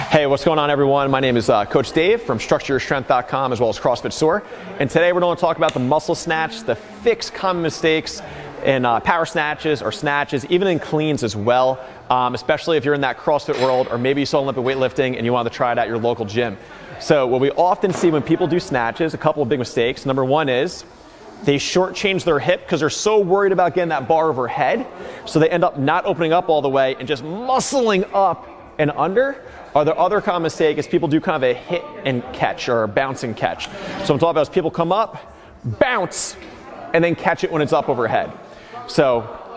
Hey, what's going on, everyone? My name is Coach Dave from StructureYourStrength.com as well as CrossFit Store. And today we're going to talk about the muscle snatch, the 6 common mistakes in power snatches or snatches, even in cleans as well, especially if you're in that CrossFit world or maybe you saw Olympic weightlifting and you want to try it at your local gym. So what we often see when people do snatches, a couple of big mistakes. Number one is they shortchange their hip because they're so worried about getting that bar overhead. So they end up not opening up all the way and just muscling up and under. Or the other common mistake is people do kind of a hit and catch or a bounce and catch. So what I'm talking about is people come up, bounce, and then catch it when it's up overhead.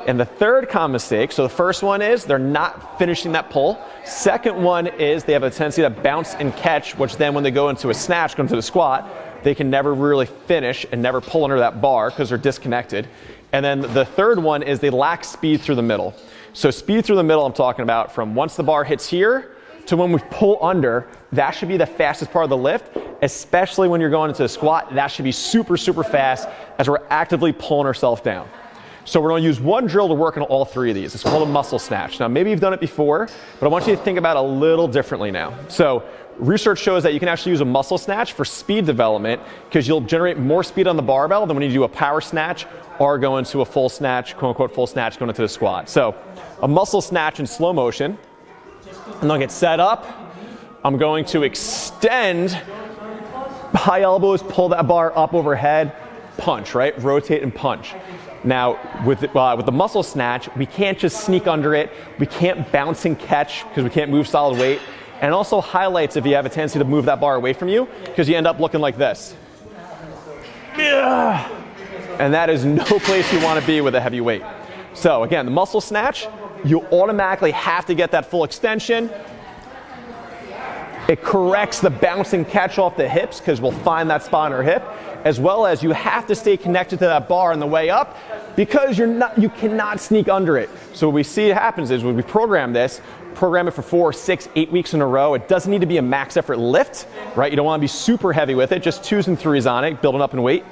And the third common mistake, so the first one is they're not finishing that pull. Second one is they have a tendency to bounce and catch, which then when they go into a snatch, go into the squat, they can never really finish and never pull under that bar because they're disconnected. And then the third one is they lack speed through the middle. So speed through the middle, I'm talking about from once the bar hits here to when we pull under, that should be the fastest part of the lift, especially when you're going into a squat. That should be super, super fast as we're actively pulling ourselves down. So we're going to use one drill to work on all 3 of these. It's called a muscle snatch. Now, maybe you've done it before, but I want you to think about it a little differently now. So research shows that you can actually use a muscle snatch for speed development because you'll generate more speed on the barbell than when you do a power snatch or go into a full snatch, quote unquote full snatch, going into the squat. So a muscle snatch in slow motion. I'm going to get set up. I'm going to extend, high elbows, pull that bar up overhead, punch, right? Rotate and punch. Now, with the muscle snatch, we can't just sneak under it. We can't bounce and catch because we can't move solid weight. And it also highlights if you have a tendency to move that bar away from you because you end up looking like this. And that is no place you want to be with a heavy weight. So again, the muscle snatch, you automatically have to get that full extension. It corrects the bounce and catch off the hips because we'll find that spot on our hip, as well as you have to stay connected to that bar on the way up because you cannot sneak under it. So what we see happens is when we program it for 4, 6, 8 weeks in a row. It doesn't need to be a max effort lift, right? You don't want to be super heavy with it, just 2s and 3s on it, building up in weight.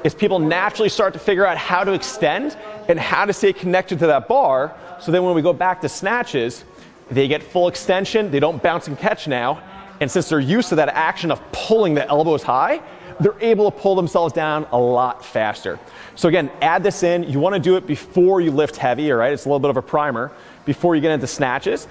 Is people naturally start to figure out how to extend and how to stay connected to that bar. So then when we go back to snatches, they get full extension, they don't bounce and catch now. And since they're used to that action of pulling the elbows high, they're able to pull themselves down a lot faster. So again, add this in. You want to do it before you lift heavy, all right? It's a little bit of a primer before you get into snatches.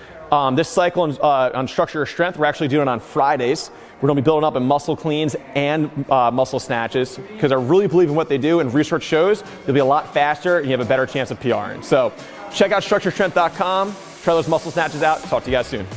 This cycle on Structure Your Strength, we're actually doing it on Fridays. We're going to be building up in muscle cleans and muscle snatches because I really believe in what they do, and research shows you'll be a lot faster and you have a better chance of PRing. So check out StructureYourStrength.com. Try those muscle snatches out. Talk to you guys soon.